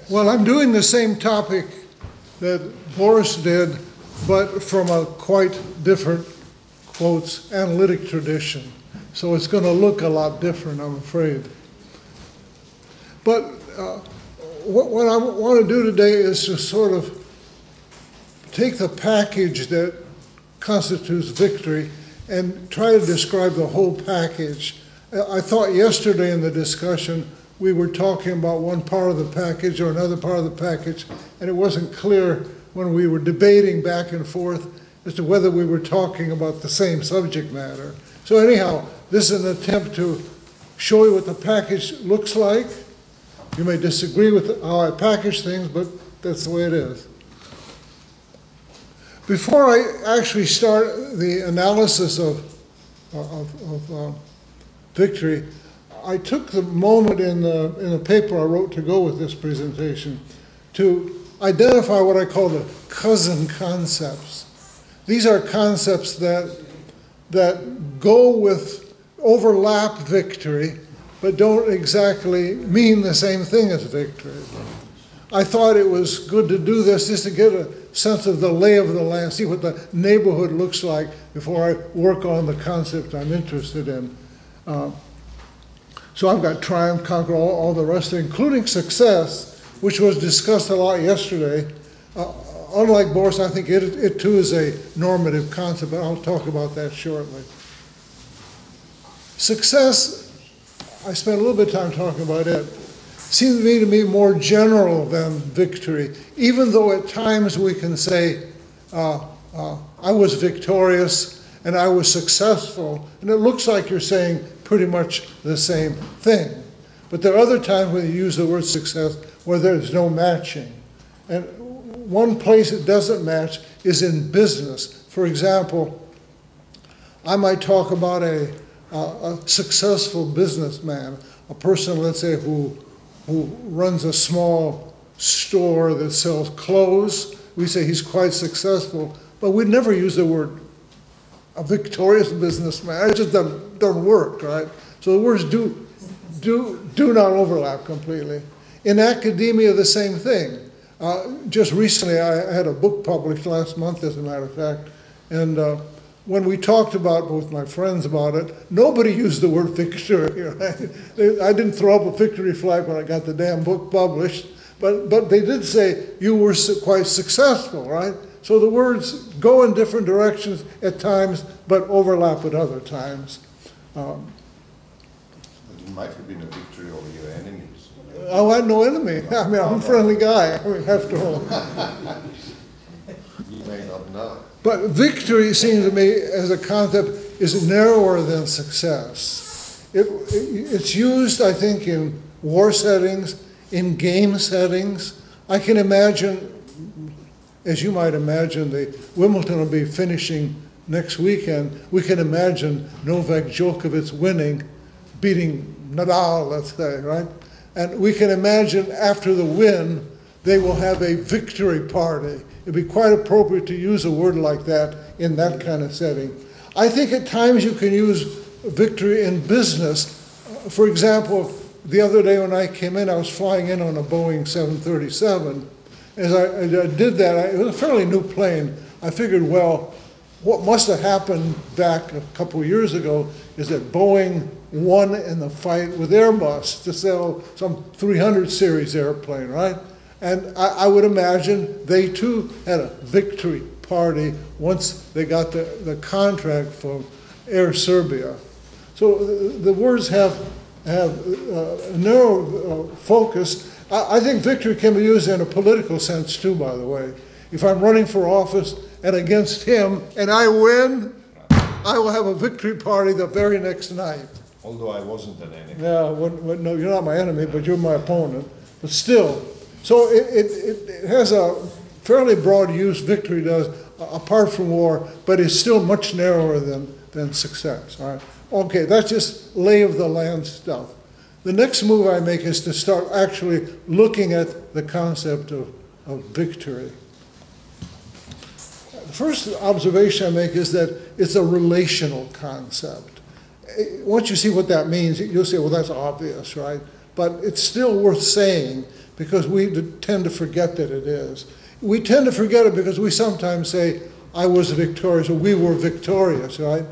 Well, I'm doing the same topic that Boris did, but from a quite different, quotes, analytic tradition. So it's going to look a lot different, I'm afraid. But what I want to do today is to sort of take the package that constitutes victory and try to describe the whole package. I thought yesterday in the discussion we were talking about one part of the package or another part of the package, and it wasn't clear when we were debating back and forth as to whether we were talking about the same subject matter. So anyhow, this is an attempt to show you what the package looks like. You may disagree with how I package things, but that's the way it is. Before I actually start the analysis of victory, I took the moment in the paper I wrote to go with this presentation to identify what I call the cousin concepts. These are concepts that go with, overlap victory, but don't exactly mean the same thing as victory. I thought it was good to do this just to get a sense of the lay of the land, see what the neighborhood looks like before I work on the concept I'm interested in. So I've got triumph, conquer, all the rest, including success, which was discussed a lot yesterday. Unlike Boris, I think it too is a normative concept, but I'll talk about that shortly. Success, I spent a little bit of time talking about it, seems to me to be more general than victory, even though at times we can say, I was victorious and I was successful, and it looks like you're saying pretty much the same thing. But there are other times when you use the word success where there's no matching. And one place it doesn't match is in business. For example, I might talk about a successful businessman, a person, let's say, who runs a small store that sells clothes. We say he's quite successful, but we'd never use the word a victorious businessman. It just doesn't work, right? So the words do not overlap completely. In academia, the same thing. Just recently, I had a book published last month, as a matter of fact, and when we talked about, with my friends about it, nobody used the word victory. Right? I didn't throw up a victory flag when I got the damn book published, but they did say you were quite successful, right? So the words go in different directions at times, but overlap at other times. It might have been a victory over your enemies. I had no enemy. I mean, I'm a friendly guy, after all. You may not know. But victory, seems to me, as a concept, is narrower than success. It's used, I think, in war settings, in game settings. I can imagine, as you might imagine, the Wimbledon will be finishing next weekend. We can imagine Novak Djokovic winning, beating Nadal, let's say, right? And we can imagine after the win, they will have a victory party. It'd be quite appropriate to use a word like that in that kind of setting. I think at times you can use victory in business. For example, the other day when I came in, I was flying in on a Boeing 737. As I did that, it was a fairly new plane. I figured, well, what must have happened back a couple of years ago is that Boeing won in the fight with Airbus to sell some 300 series airplane, right? And I would imagine they too had a victory party once they got the contract from Air Serbia. So the words have a narrow focus. I think victory can be used in a political sense too, by the way. If I'm running for office and against him and I win, I will have a victory party the very next night. Although I wasn't an enemy. Yeah, no, you're not my enemy, but you're my opponent. But still, so it has a fairly broad use, victory does, apart from war, but it's still much narrower than success. All right? Okay, that's just lay of the land stuff. The next move I make is to start actually looking at the concept of victory. The first observation I make is that it's a relational concept. Once you see what that means, you'll say, well, that's obvious, right? but it's still worth saying because we tend to forget that it is. We tend to forget it because we sometimes say, I was victorious, or we were victorious, right?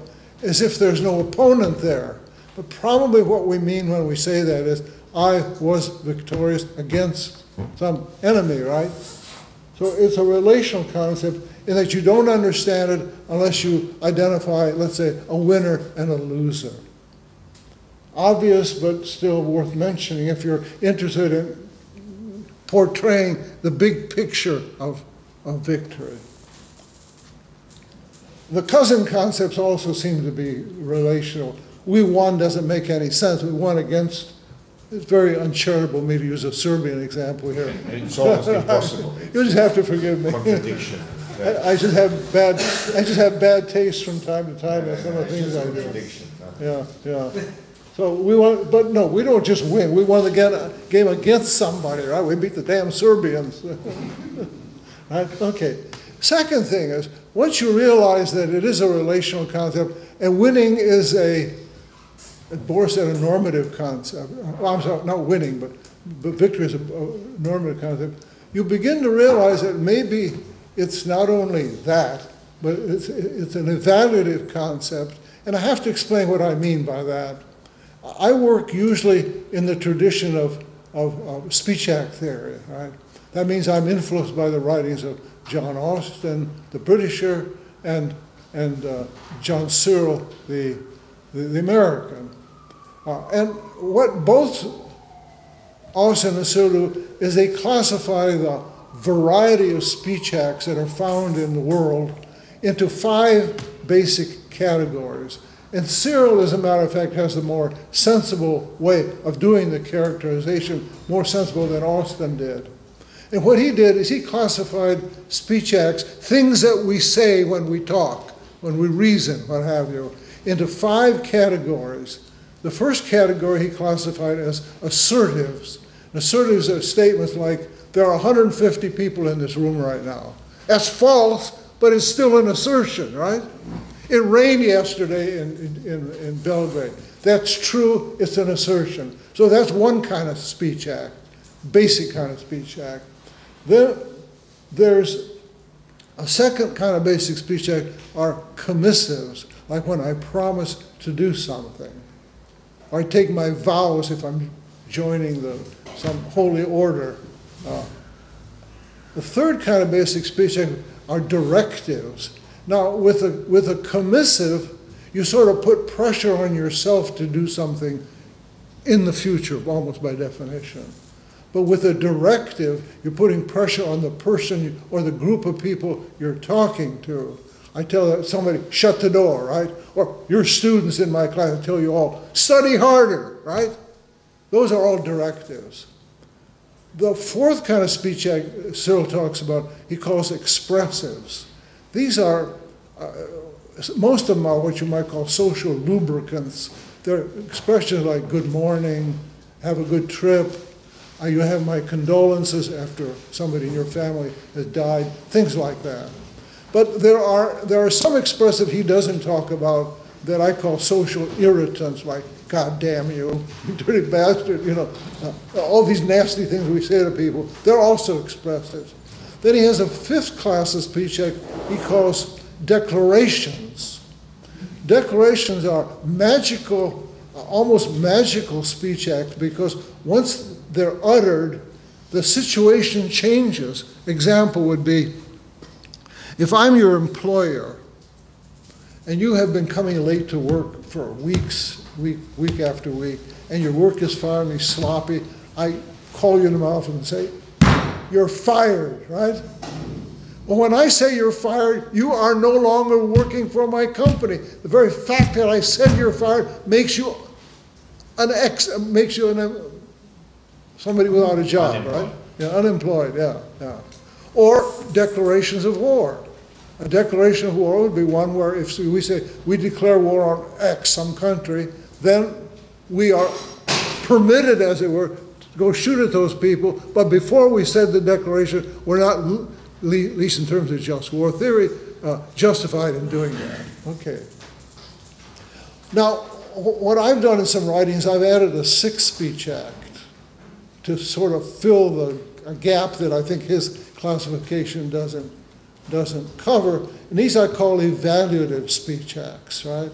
As if there's no opponent there. But probably what we mean when we say that is, I was victorious against some enemy, right? So it's a relational concept in that you don't understand it unless you identify, let's say, a winner and a loser. Obvious, but still worth mentioning if you're interested in portraying the big picture of victory. The cousin concepts also seem to be relational. We won doesn't make any sense. We won against, it's very uncharitable of me to use a Serbian example here. It's almost impossible. You just have to forgive me. Contradiction. I just have bad taste from time to time in some of the things I do. Contradiction. Yeah. So we won, but no, we don't just win. We won the game against somebody, right? We beat the damn Serbians. Right? Okay. Second thing is, once you realize that it is a relational concept, and winning is Bohr said a normative concept. Well, I'm sorry, not winning, but victory is a normative concept. You begin to realize that maybe it's not only that, but it's an evaluative concept. And I have to explain what I mean by that. I work usually in the tradition of speech act theory, right? That means I'm influenced by the writings of John Austin, the Britisher, and John Searle, the American. And what both Austin and Searle do is they classify the variety of speech acts that are found in the world into 5 basic categories. And Searle, as a matter of fact, has the more sensible way of doing the characterization, more sensible than Austin did. And what he did is he classified speech acts, things that we say when we talk, when we reason, what have you, into 5 categories. The first category he classified as assertives. Assertives are statements like, there are 150 people in this room right now. That's false, but it's still an assertion, right? It rained yesterday in Belgrade. That's true, it's an assertion. So that's one kind of speech act, basic kind of speech act. Then there's a second kind of basic speech act are commissives, like when I promise to do something. Or I take my vows if I'm joining some holy order. The third kind of basic speech act are directives. Now, with a commissive, you sort of put pressure on yourself to do something in the future, almost by definition. But with a directive, you're putting pressure on the person or the group of people you're talking to. I tell somebody, shut the door, right? Or your students in my class, I tell you all, study harder, right? Those are all directives. The fourth kind of speech act Searle talks about, he calls expressives. These are, most of them are what you might call social lubricants. They're expressions like good morning, have a good trip, you have my condolences after somebody in your family has died, things like that. But there are some expressive he doesn't talk about that I call social irritants, like, God damn you, you dirty bastard, you know, all these nasty things we say to people, they're also expressive. Then he has a fifth class of speech act he calls declarations. Declarations are magical, almost magical speech acts because once they're uttered, the situation changes. Example would be, if I'm your employer and you have been coming late to work for weeks, week after week, and your work is finally sloppy, I call you in my office and say, you're fired, right? Well, when I say you're fired, you are no longer working for my company. The very fact that I said you're fired makes you somebody without a job, unemployed. Right? Yeah, unemployed, yeah. Or declarations of war. A declaration of war would be one where if we say we declare war on X, some country, then we are permitted, as it were, to go shoot at those people. But before we said the declaration, we're not, at least in terms of just war theory, justified in doing that. Okay. Now, what I've done in some writings, I've added a sixth speech act. to sort of fill a gap that I think his classification doesn't cover. And these I call evaluative speech acts, right?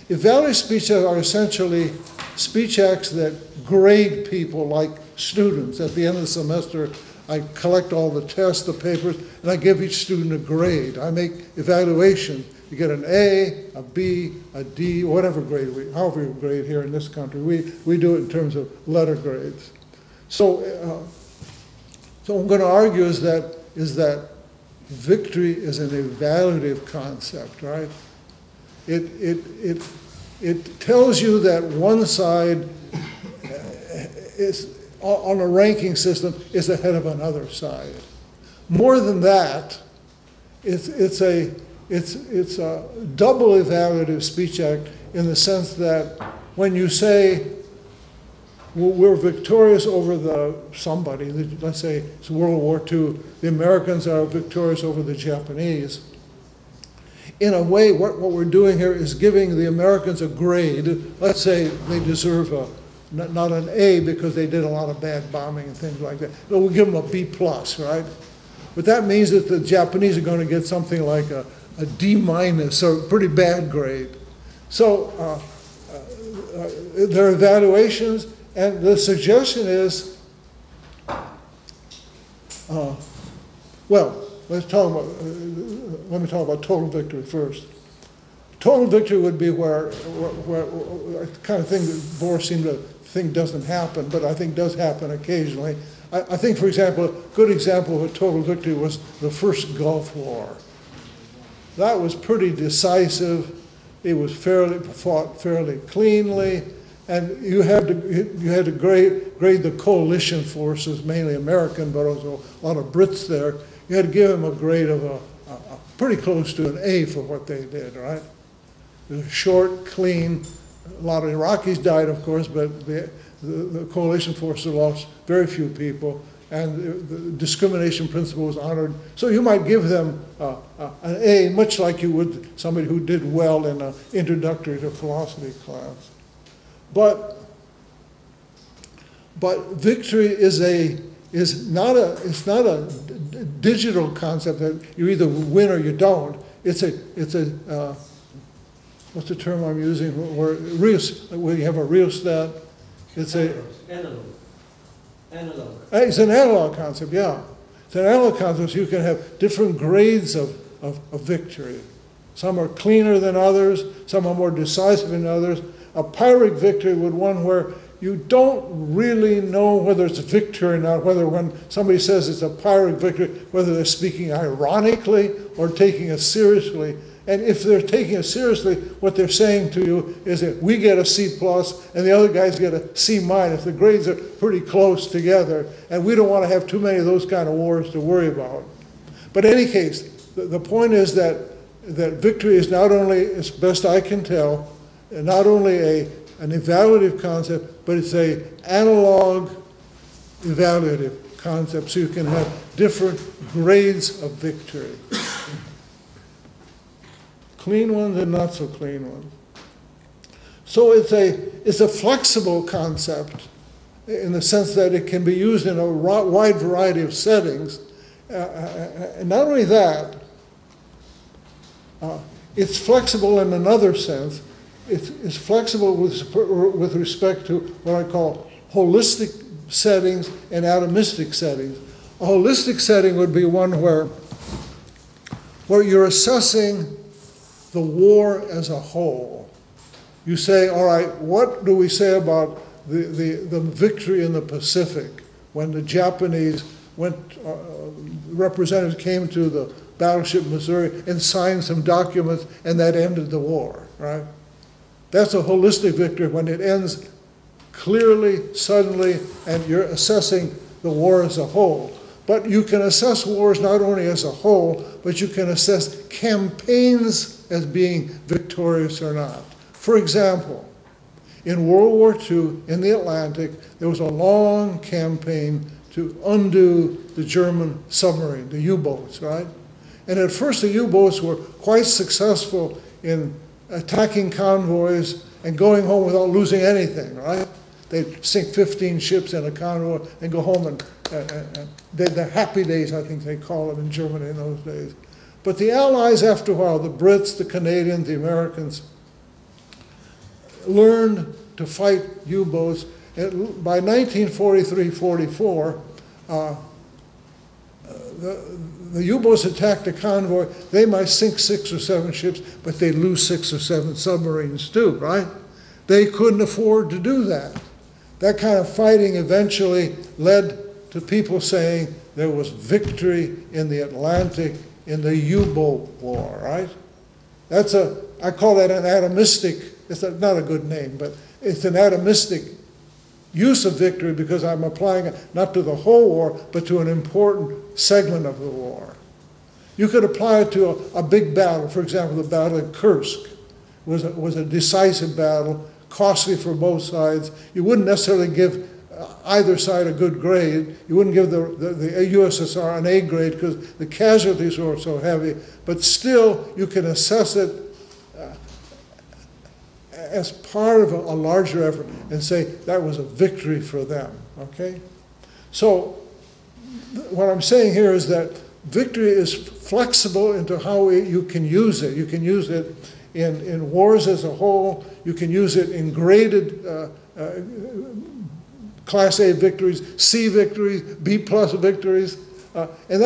Evaluative speech acts are essentially speech acts that grade people like students. At the end of the semester, I collect all the tests, the papers, and I give each student a grade. I make evaluation. You get an A, a B, a D, whatever grade however you grade here in this country. We do it in terms of letter grades. So what I'm going to argue is that victory is an evaluative concept, right? It tells you that one side is on a ranking system is ahead of another side. More than that, it's a double evaluative speech act in the sense that when you say we're victorious over somebody, let's say it's World War II, the Americans are victorious over the Japanese. In a way, what we're doing here is giving the Americans a grade. Let's say they deserve not an A because they did a lot of bad bombing and things like that. But we'll give them a B+, right? But that means that the Japanese are going to get something like a D-, so a pretty bad grade. So there are evaluations, and the suggestion is, well, let me talk about total victory first. Total victory would be where the kind of thing that Bohr seemed to think doesn't happen, but I think does happen occasionally. I think, for example, a good example of a total victory was the first Gulf War. That was pretty decisive. It was fought fairly cleanly, and you had to grade the coalition forces, mainly American, but also a lot of Brits there. You had to give them a grade of pretty close to an A for what they did, right? It was short, clean. A lot of Iraqis died, of course, but the coalition forces lost very few people, and the discrimination principle was honored. So you might give them an A, much like you would somebody who did well in an introductory to philosophy class. But victory is not a digital concept that you either win or you don't. It's a what's the term I'm using? Where you have a rheostat. It's analog. It's an analog concept, yeah. It's an analog concept, so you can have different grades of victory. Some are cleaner than others, some are more decisive than others. A Pyrrhic victory would one where you don't really know whether it's a victory or not, whether when somebody says it's a Pyrrhic victory, whether they're speaking ironically or taking it seriously. And if they're taking it seriously, what they're saying to you is that we get a C+ and the other guys get a C-. The grades are pretty close together, and we don't want to have too many of those kind of wars to worry about. But in any case, the point is that victory is not only, as best I can tell, not only an evaluative concept, but it's an analog evaluative concept, so you can have different grades of victory. Clean ones and not so clean ones. So it's a flexible concept in the sense that it can be used in a wide variety of settings. And not only that, it's flexible in another sense. It's flexible with respect to what I call holistic settings and atomistic settings. A holistic setting would be one where you're assessing the war as a whole. You say, all right, what do we say about the victory in the Pacific when the Japanese representatives came to the battleship Missouri and signed some documents and that ended the war, right? That's a holistic victory when it ends clearly, suddenly, and you're assessing the war as a whole. But you can assess wars not only as a whole, but you can assess campaigns as being victorious or not. For example, in World War II, in the Atlantic, there was a long campaign to undo the German submarine, the U-boats, right? And at first the U-boats were quite successful in attacking convoys and going home without losing anything, right? They'd sink 15 ships in a convoy and go home, and the happy days, I think they call it in Germany in those days. But the Allies, after a while, the Brits, the Canadians, the Americans, learned to fight U-boats. By 1943-44, the U-boats attacked a convoy. They might sink 6 or 7 ships, but they'd lose 6 or 7 submarines too, right? They couldn't afford to do that. That kind of fighting eventually led to people saying there was victory in the Atlantic in the U-boat war, right? I call that an atomistic, it's not a good name, but it's an atomistic use of victory because I'm applying it not to the whole war, but to an important segment of the war. You could apply it to a big battle. For example, the battle of Kursk was a decisive battle, costly for both sides. You wouldn't necessarily give either side a good grade. You wouldn't give the USSR an A grade because the casualties were so heavy, but still you can assess it as part of a larger effort and say that was a victory for them, okay? So what I'm saying here is that victory is flexible into how you can use it. You can use it in wars as a whole. You can use it in graded Class A victories, C victories, B plus victories. And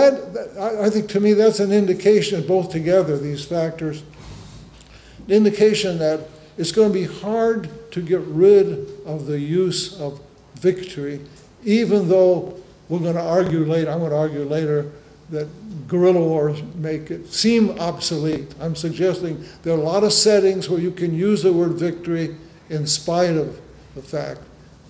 I think to me that's an indication, both together, these factors, an indication that it's going to be hard to get rid of the use of victory, even though we're going to argue later, I'm going to argue later, that guerrilla wars make it seem obsolete. I'm suggesting there are a lot of settings where you can use the word victory in spite of the fact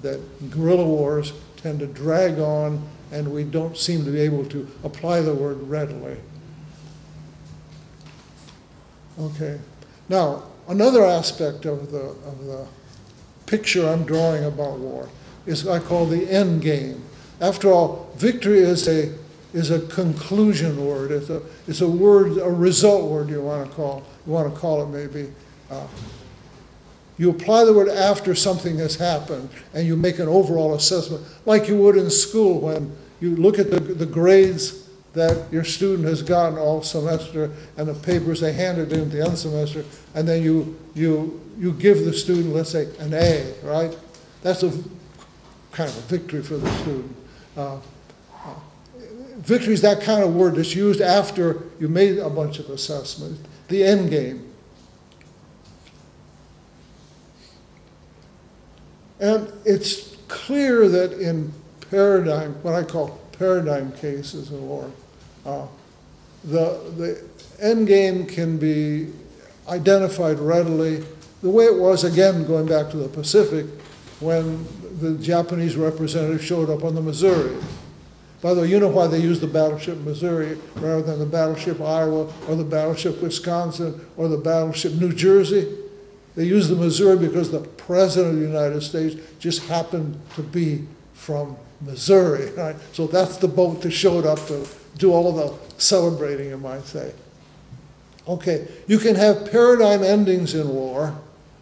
that guerrilla wars tend to drag on and we don't seem to be able to apply the word readily. Okay. Now, another aspect of the picture I'm drawing about war is what I call the end game. After all, victory is a conclusion word. It's a word, a result word you want to call it maybe. You apply the word after something has happened and you make an overall assessment, like you would in school when you look at the grades that your student has gotten all semester and the papers they handed in at the end semester, and then you give the student, let's say, an A, right? That's a kind of a victory for the student. Victory is that kind of word that's used after you made a bunch of assessments, the end game. And it's clear that in paradigm, what I call paradigm cases in war, the end game can be identified readily the way it was, again, going back to the Pacific, when the Japanese representative showed up on the Missouri. By the way, you know why they used the battleship Missouri rather than the battleship Iowa or the battleship Wisconsin or the battleship New Jersey? They used the Missouri because the President of the United States just happened to be from Missouri, right? So that's the boat that showed up to do all of the celebrating, you might say. Okay, you can have paradigm endings in war,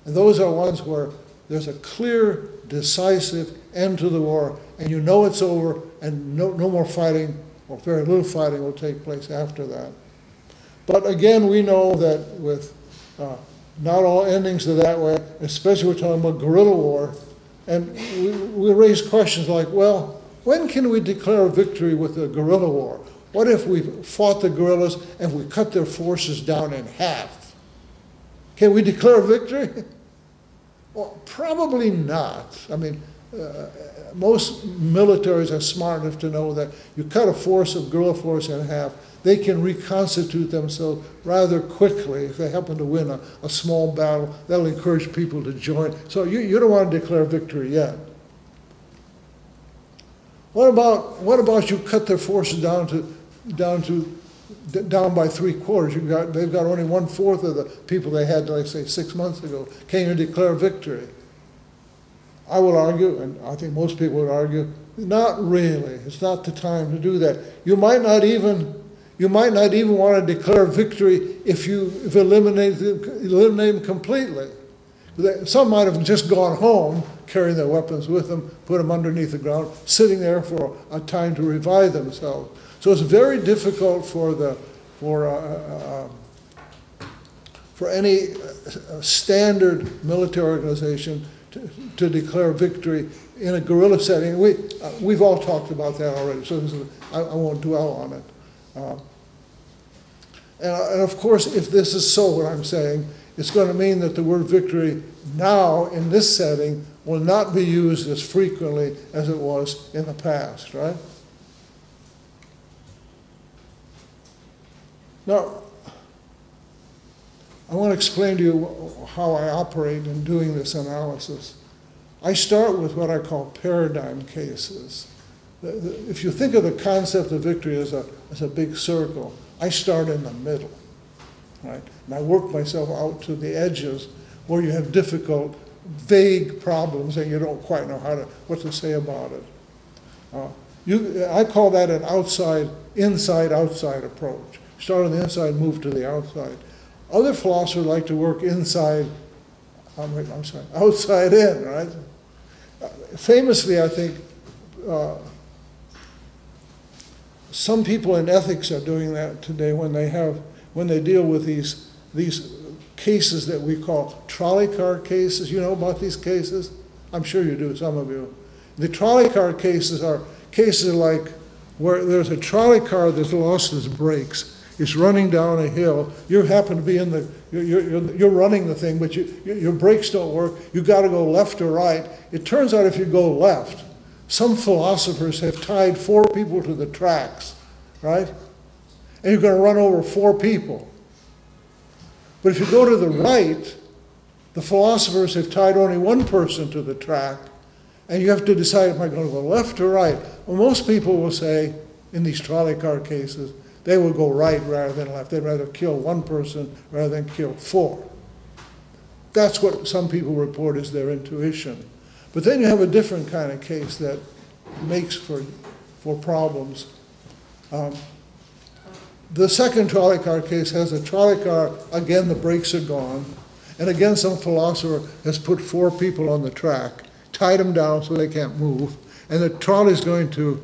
and those are ones where there's a clear, decisive end to the war, and you know it's over, and no more fighting, or very little fighting will take place after that. But again, we know that with not all endings are that way, especially we're talking about guerrilla war, and we raise questions like, well, when can we declare a victory with a guerrilla war? What if we fought the guerrillas and we cut their forces down in half? Can we declare a victory? Well, probably not. I mean, most militaries are smart enough to know that you cut a guerrilla force in half, they can reconstitute themselves rather quickly. If they happen to win a small battle, that'll encourage people to join. So you don't want to declare victory yet. What about you cut their forces down by 3/4? They've got only 1/4 of the people they had, like say, 6 months ago. Can you declare victory? I would argue, and I think most people would argue, not really. It's not the time to do that. You might not even want to declare victory if you eliminate them completely, Some might have just gone home, carrying their weapons with them, put them underneath the ground, sitting there for a time to revive themselves. So it's very difficult for any standard military organization to declare victory in a guerrilla setting. We've all talked about that already, so I won't dwell on it. And of course, if this is so, what I'm saying, it's going to mean that the word victory now in this setting will not be used as frequently as it was in the past, right? Now, I want to explain to you how I operate in doing this analysis. I start with what I call paradigm cases. If you think of the concept of victory as a big circle, I start in the middle, right? And I work myself out to the edges where you have difficult, vague problems and you don't quite know what to say about it. I call that an inside-outside approach. Start on the inside, move to the outside. Other philosophers like to work outside in, right? Famously, I think, some people in ethics are doing that today when they deal with these cases that we call trolley car cases. You know about these cases? I'm sure you do, some of you. The trolley car cases are cases like where there's a trolley car that's lost its brakes. It's running down a hill. You happen to be you're running the thing, but your brakes don't work. You've got to go left or right. It turns out if you go left, some philosophers have tied 4 people to the tracks, right? And you're going to run over 4 people. But if you go to the right, the philosophers have tied only 1 person to the track, and you have to decide, am I going to go left or right? Well, most people will say, in these trolley car cases, they will go right rather than left. They'd rather kill 1 person rather than kill 4. That's what some people report as their intuition. But then you have a different kind of case that makes for problems. The second trolley car case has a trolley car, again the brakes are gone, and again some philosopher has put 4 people on the track, tied them down so they can't move, and the trolley is going to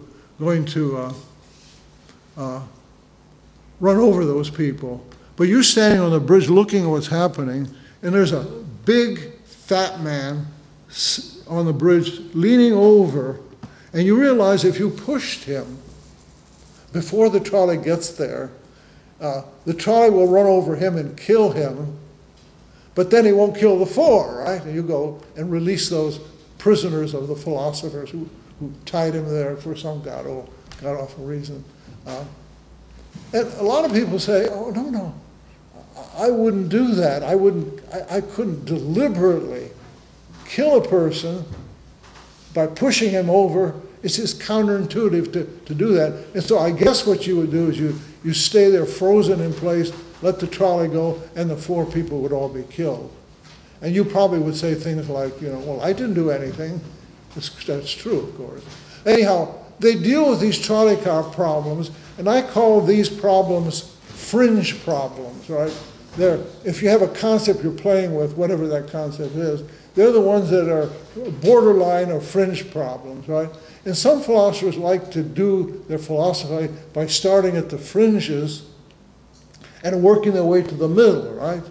run over those people. But you're standing on the bridge looking at what's happening, and there's a big fat man on the bridge leaning over, and you realize if you pushed him before the trolley gets there, the trolley will run over him and kill him, but then he won't kill the 4, right? And you go and release those prisoners of the philosophers who tied him there for some god-awful reason. And a lot of people say, oh, no, I wouldn't do that. I couldn't deliberately kill a person by pushing him over. It's just counterintuitive to do that. And so I guess what you would do is you stay there frozen in place, let the trolley go, and the 4 people would all be killed. And you probably would say things like, well, I didn't do anything. That's true, of course. Anyhow, they deal with these trolley car problems, and I call these problems fringe problems, right? If you have a concept you're playing with, whatever that concept is, they're the ones that are borderline or fringe problems, right? And some philosophers like to do their philosophy by starting at the fringes and working their way to the middle, right?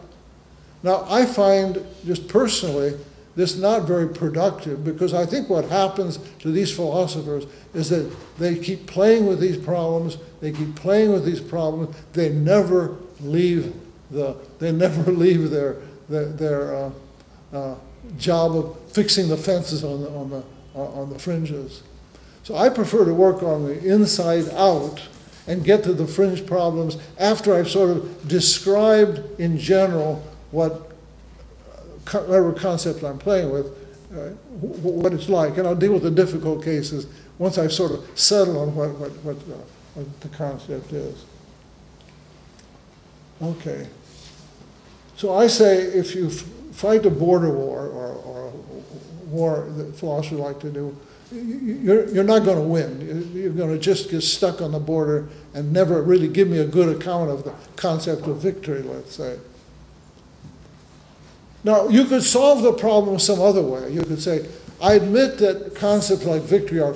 Now, I find, just personally, this not very productive, because I think what happens to these philosophers is that they keep playing with these problems, they never leave their job of fixing the fences on the fringes. So I prefer to work on the inside out and get to the fringe problems after I've sort of described in general whatever concept I'm playing with, what it's like. And I'll deal with the difficult cases once I've sort of settled on what the concept is. Okay. So I say if you fight a border war or a war that philosophers like to do, you're not going to win. You're going to just get stuck on the border and never really give me a good account of the concept of victory, let's say. Now, you could solve the problem some other way. You could say, I admit that concepts like victory are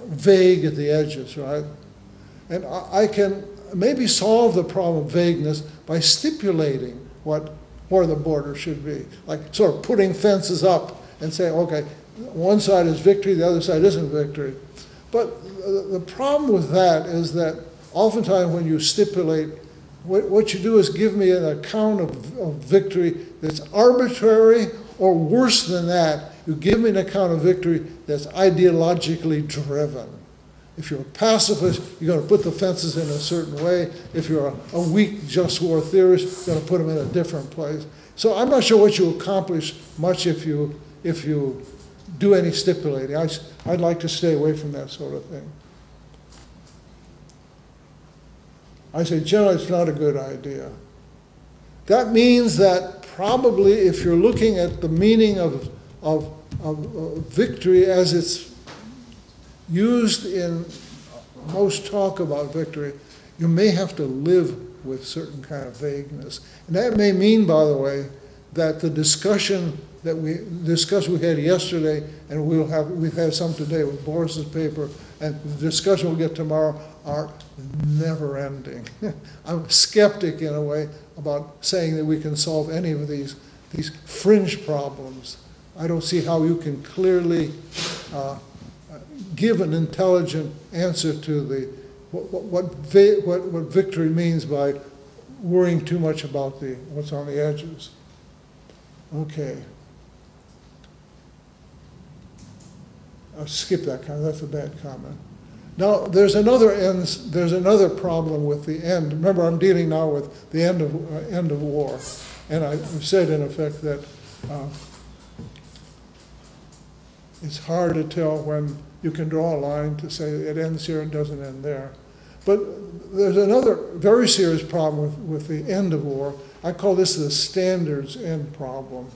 vague at the edges, right? And I can maybe solve the problem of vagueness by stipulating where the border should be. Like sort of putting fences up and saying, okay, one side is victory, the other side isn't victory. But the problem with that is that oftentimes when you stipulate, what you do is give me an account of victory that's arbitrary, or worse than that, you give me an account of victory that's ideologically driven. If you're a pacifist, you're going to put the fences in a certain way. If you're a weak just war theorist, you're going to put them in a different place. So I'm not sure what you accomplish much if you do any stipulating. I'd like to stay away from that sort of thing. I say generally it's not a good idea. That means that probably if you're looking at the meaning of victory as it's used in most talk about victory, you may have to live with certain kind of vagueness. And that may mean, by the way, that the discussion that we had yesterday, and we've had some today with Boris's paper, and the discussion we'll get tomorrow are never ending. I'm a skeptic in a way about saying that we can solve any of these fringe problems. I don't see how you can clearly give an intelligent answer to what victory means by worrying too much about what's on the edges. Okay. I'll skip that comment. That's a bad comment. Now, there's another problem with the end. Remember, I'm dealing now with the end of war, and I've said in effect that it's hard to tell when you can draw a line to say it ends here and doesn't end there. But there's another very serious problem with the end of war. I call this the standards end problem.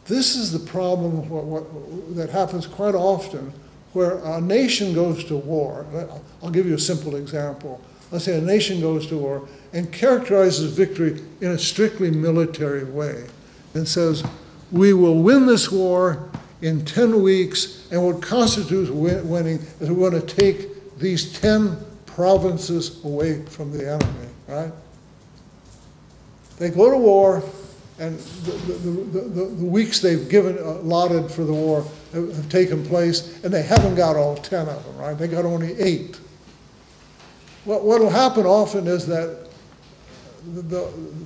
This is the problem that happens quite often where a nation goes to war. I'll give you a simple example. Let's say a nation goes to war and characterizes victory in a strictly military way and says, we will win this war in 10 weeks, and what constitutes winning is we're going to take these 10 provinces away from the enemy, right? They go to war, and the weeks they've allotted for the war have taken place, and they haven't got all 10 of them, right? They got only 8. What will happen often is that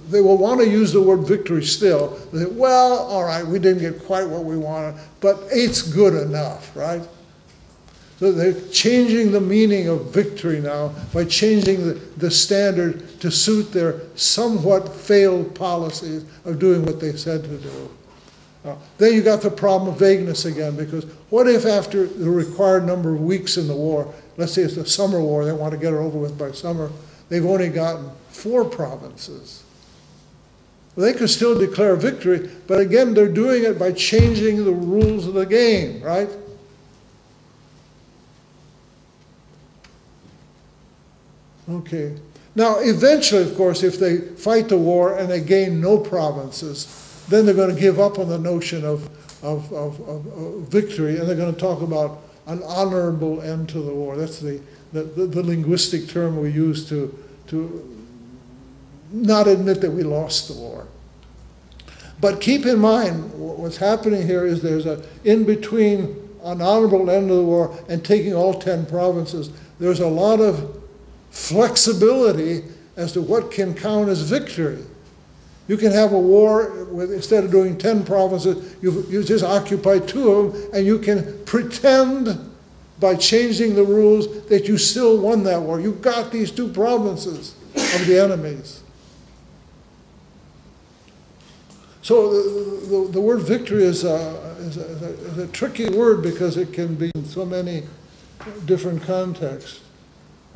they will want to use the word victory still. They say, well, all right, we didn't get quite what we wanted, but 8's good enough, right? So they're changing the meaning of victory now by changing the standard to suit their somewhat failed policies of doing what they said to do. Then you got the problem of vagueness again, because what if after the required number of weeks in the war, let's say it's the summer war, they want to get it over with by summer, they've only gotten 4 provinces. Well, they could still declare victory, but again, they're doing it by changing the rules of the game, right? Okay. Now, eventually, of course, if they fight the war and they gain no provinces, then they're going to give up on the notion of victory, and they're going to talk about an honorable end to the war. That's the linguistic term we use to not admit that we lost the war. But keep in mind, what's happening here is there's in between an honorable end of the war and taking all 10 provinces, there's a lot of flexibility as to what can count as victory. You can have a war with, instead of doing 10 provinces, you just occupy 2 of them, and you can pretend by changing the rules that you still won that war. You got these 2 provinces of the enemies. So the word victory is a tricky word because it can be in so many different contexts.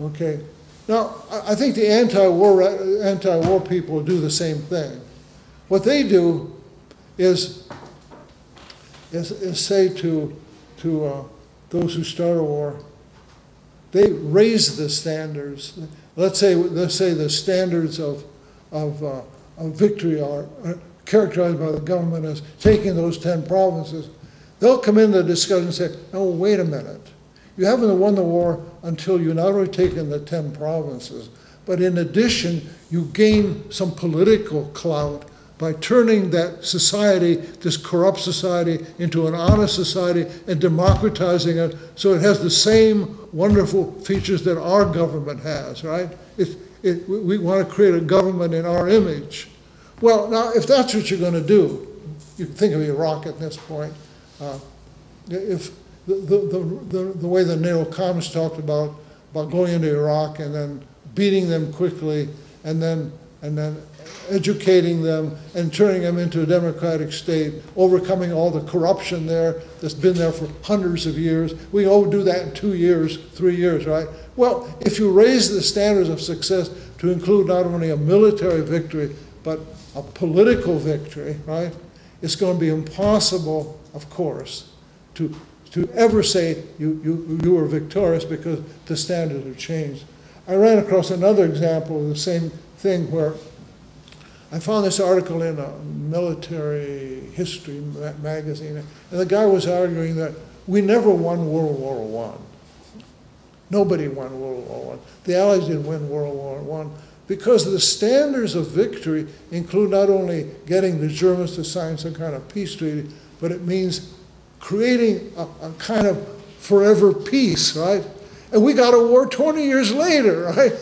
Okay. Now, I think the anti-war people do the same thing. What they do is say to those who start a war, they raise the standards. Let's say the standards of victory are characterized by the government as taking those 10 provinces. They'll come into the discussion and say, "Oh, wait a minute. You haven't won the war until you not only taken the 10 provinces, but in addition, you gain some political clout by turning that society, this corrupt society, into an honest society and democratizing it so it has the same wonderful features that our government has," right? We want to create a government in our image. Well, now, if that's what you're going to do, you can think of Iraq at this point. If the way the NATO communists talked about going into Iraq and then beating them quickly and then educating them and turning them into a democratic state, overcoming all the corruption there that's been there for hundreds of years. We do that in 2 years, 3 years, right? Well, if you raise the standards of success to include not only a military victory, but a political victory, right? It's going to be impossible, of course, to ever say you were victorious because the standards have changed. I ran across another example of the same thing where I found this article in a military history magazine, and the guy was arguing that we never won World War I. Nobody won World War I. The Allies didn't win World War I because the standards of victory include not only getting the Germans to sign some kind of peace treaty, but it means creating a kind of forever peace, right? And we got a war 20 years later, right?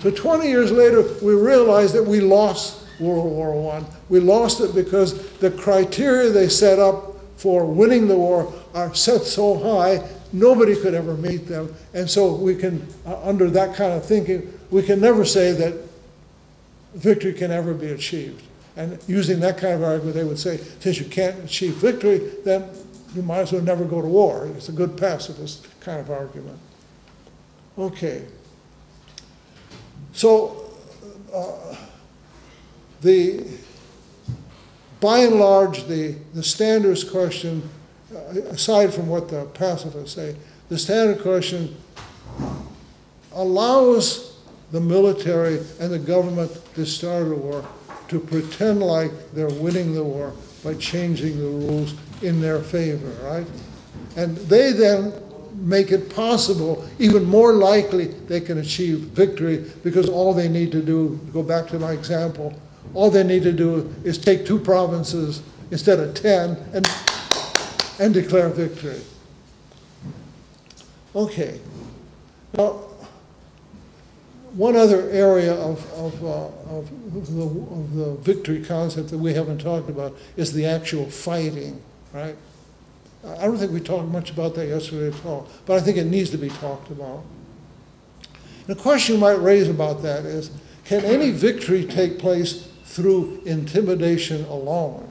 So 20 years later, we realized that we lost World War I. We lost it because the criteria they set up for winning the war are set so high, nobody could ever meet them. And so we can, under that kind of thinking, we can never say that victory can ever be achieved. And using that kind of argument, they would say, since you can't achieve victory, then you might as well never go to war. It's a good pacifist kind of argument. Okay. So, by and large, the standards question, aside from what the pacifists say, the standard question allows the military and the government that started the war to pretend like they're winning the war by changing the rules in their favor, right? And they then make it possible, even more likely they can achieve victory because all they need to do, go back to my example, all they need to do is take 2 provinces instead of 10 and declare victory. Okay. Now, one other area of the victory concept that we haven't talked about is the actual fighting, right? I don't think we talked much about that yesterday at all, but I think it needs to be talked about. The question you might raise about that is, can any victory take place through intimidation alone?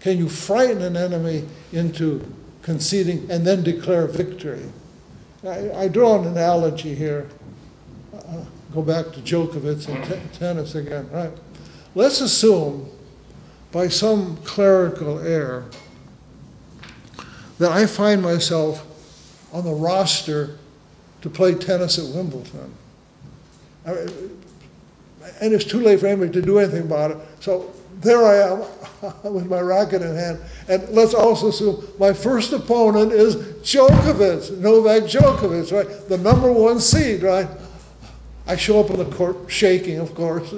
Can you frighten an enemy into conceding and then declare victory? I draw an analogy here. Go back to Djokovic and tennis again, right? Let's assume by some clerical error that I find myself on the roster to play tennis at Wimbledon. And it's too late for anybody to do anything about it. So there I am with my racket in hand. And let's also assume my first opponent is Djokovic, Novak Djokovic, right? The #1 seed, right? I show up on the court shaking, of course,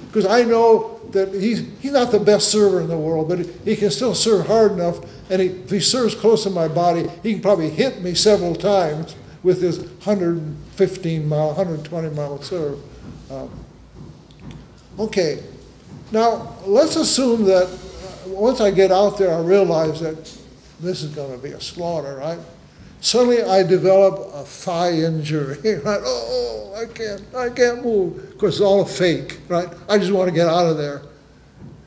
because I know that he's not the best server in the world, but he can still serve hard enough, and if he serves close to my body, he can probably hit me several times with his 115-mile, 120-mile serve. Okay, now let's assume that once I get out there, I realize that this is going to be a slaughter, right? Suddenly I develop a thigh injury, right? Oh, I can't move. Of course, it's all a fake, right? I just want to get out of there.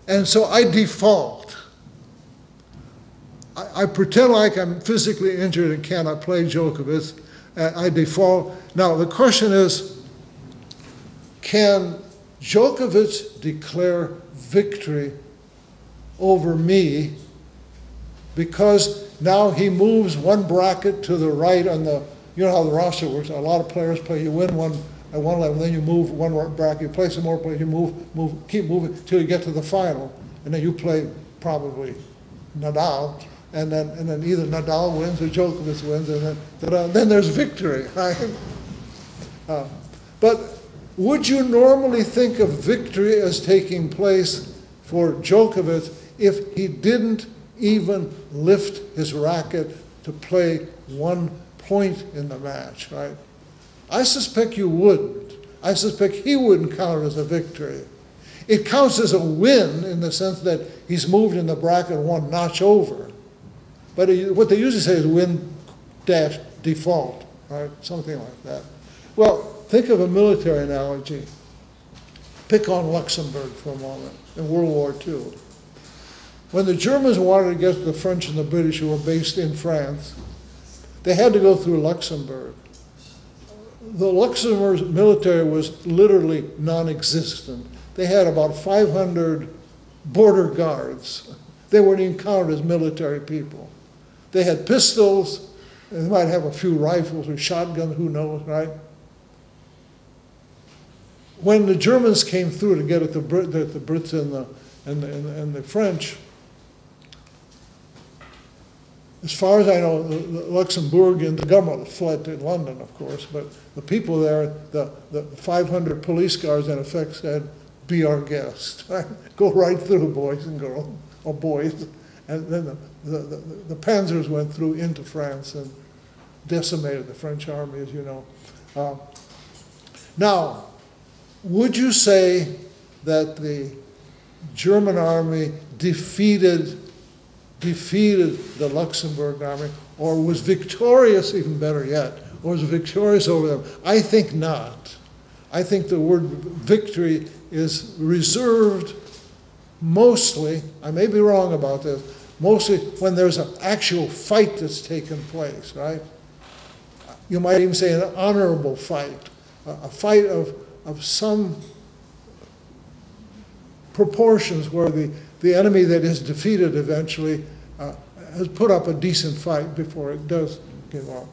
And so I default. I pretend like I'm physically injured and cannot play Djokovic. I default. Now, the question is, can Djokovic declare victory over me because now he moves one bracket to the right on the you know how the roster works. A lot of players play. You win one at one level, then you move one more bracket. You play some more players. You move, keep moving till you get to the final, and then you play probably Nadal, and then either Nadal wins or Djokovic wins, and then there's victory. Right? But would you normally think of victory as taking place for Djokovic if he didn't even lift his racket to play 1 point in the match, right? I suspect you wouldn't. I suspect he wouldn't count it as a victory. It counts as a win in the sense that he's moved in the bracket 1 notch over. But what they usually say is win dash default, right? Something like that. Well, think of a military analogy. Pick on Luxembourg for a moment in World War II. When the Germans wanted to get to the French and the British who were based in France, they had to go through Luxembourg. The Luxembourg military was literally non-existent. They had about 500 border guards. They weren't even counted as military people. They had pistols, and they might have a few rifles or shotguns, who knows, right? When the Germans came through to get at the Brits and the French, as far as I know, the Luxembourgians, the government fled to London, of course, but the people there, the 500 police guards in effect said, "Be our guest." Right? Go right through, boys and girls, or boys. And then the panzers went through into France and decimated the French army, as you know. Now, would you say that the German army defeated the Luxembourg army, or was victorious, even better yet, or was victorious over them? I think not. I think the word victory is reserved mostly, I may be wrong about this, mostly when there's an actual fight that's taken place, right? You might even say an honorable fight, a fight of some proportions where the enemy that is defeated eventually has put up a decent fight before it does give up.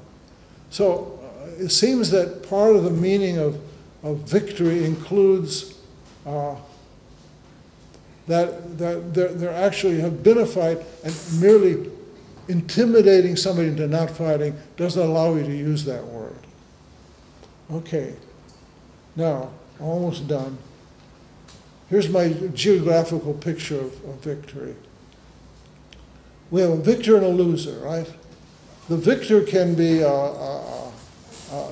So it seems that part of the meaning of victory includes that there actually have been a fight, and merely intimidating somebody into not fighting doesn't allow you to use that word. Okay, now, almost done. Here's my geographical picture of victory. We have a victor and a loser, right? The victor can be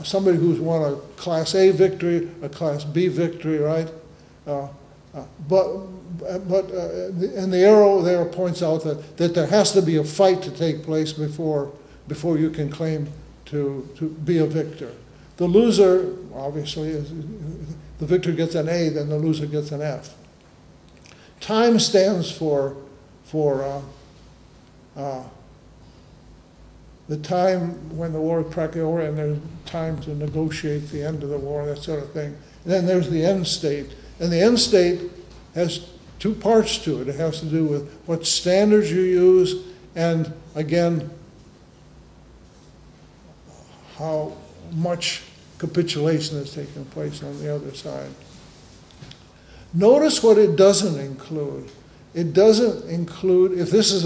somebody who's won a Class A victory, a Class B victory, right? And the arrow there points out that there has to be a fight to take place before you can claim to be a victor. The loser, obviously, is the victor gets an A, then the loser gets an F. Time stands for the time when the war is practically over, and there's time to negotiate the end of the war, that sort of thing. And then there's the end state. And the end state has two parts to it. It has to do with what standards you use, and again, how much capitulation has taken place on the other side. Notice what it doesn't include. It doesn't include, if this is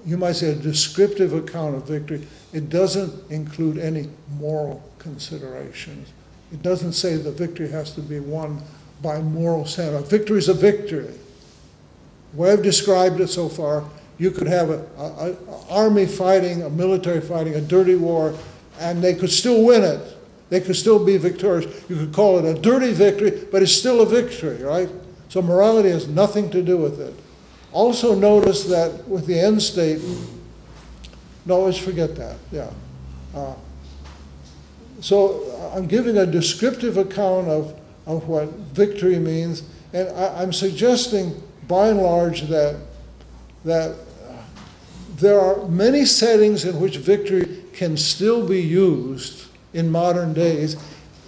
you might say a descriptive account of victory, it doesn't include any moral considerations. It doesn't say the victory has to be won by moral standard. Victory is a victory. The way I've described it so far, you could have an army fighting, a military fighting, a dirty war, and they could still win it. They could still be victorious. You could call it a dirty victory, but it's still a victory, right? So morality has nothing to do with it. Also notice that with the end state, no, let's forget that, yeah. So I'm giving a descriptive account of what victory means, and I'm suggesting, by and large, that there are many settings in which victory can still be used in modern days,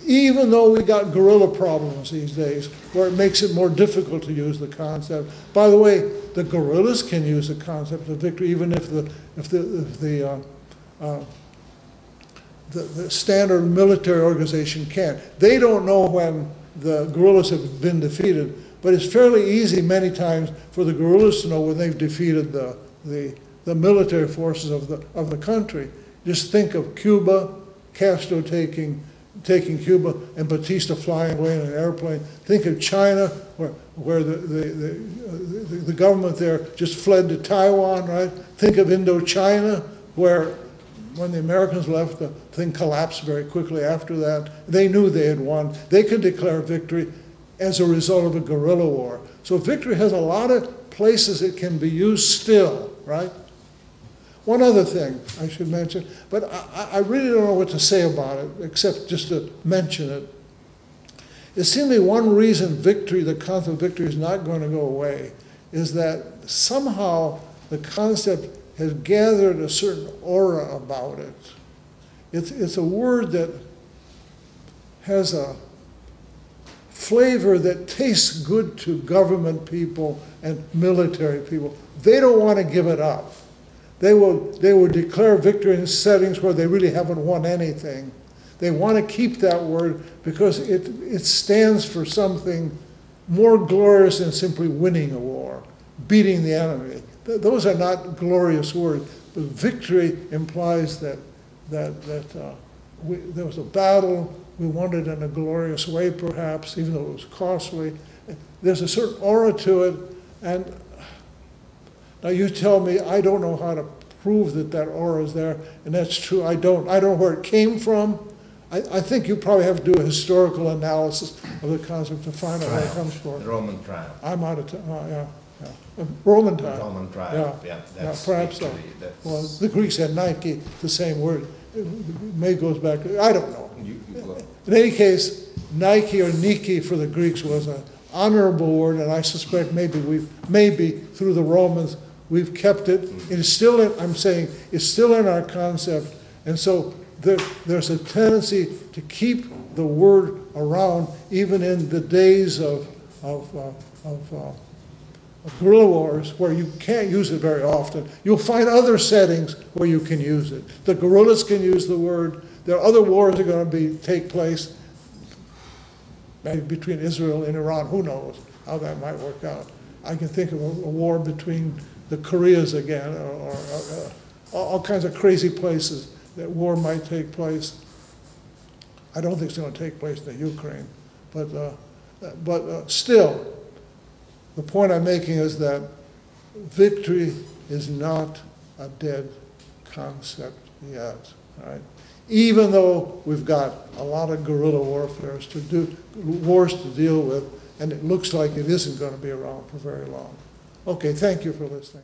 even though we got guerrilla problems these days, where it makes it more difficult to use the concept. By the way, the guerrillas can use the concept of victory, even if the the standard military organization can. They don't know when the guerrillas have been defeated, but it's fairly easy many times for the guerrillas to know when they've defeated the military forces of the country. Just think of Cuba, Castro taking Cuba, and Batista flying away in an airplane. Think of China, where the government there just fled to Taiwan, right? Think of Indochina, where when the Americans left, the thing collapsed very quickly after that. They knew they had won. They could declare victory as a result of a guerrilla war. So victory has a lot of places it can be used still, right? One other thing I should mention, but I really don't know what to say about it, except just to mention it. It seems to me one reason victory, the concept of victory, is not going to go away is that somehow the concept has gathered a certain aura about it. It's a word that has a flavor that tastes good to government people and military people. They don't want to give it up. They will declare victory in settings where they really haven't won anything. They want to keep that word because it stands for something more glorious than simply winning a war, beating the enemy. Those are not glorious words, but victory implies that there was a battle, we won it in a glorious way perhaps, even though it was costly. There's a certain aura to it, and now you tell me I don't know how to prove that aura is there, and that's true. I don't know where it came from. I think you probably have to do a historical analysis of the concept to find out where it comes from. The Roman trial. I'm out of time. Yeah. Roman time. The Roman trial. Yeah, That's perhaps so. That's Well, the Greeks had Nike, the same word. It may goes back. I don't know. In any case, Nike or Nike for the Greeks was an honorable word, and I suspect maybe through the Romans we've kept it. It is still in, I'm saying, it's still in our concept, and so there's a tendency to keep the word around even in the days of guerrilla wars where you can't use it very often. You'll find other settings where you can use it. The guerrillas can use the word. There are other wars that are going to take place, maybe between Israel and Iran. Who knows how that might work out. I can think of a war between the Koreas again, or all kinds of crazy places that war might take place. I don't think it's going to take place in the Ukraine, but still, the point I'm making is that victory is not a dead concept yet, right? Even though we've got a lot of guerrilla warfare wars to deal with, and it looks like it isn't going to be around for very long. Okay, thank you for listening.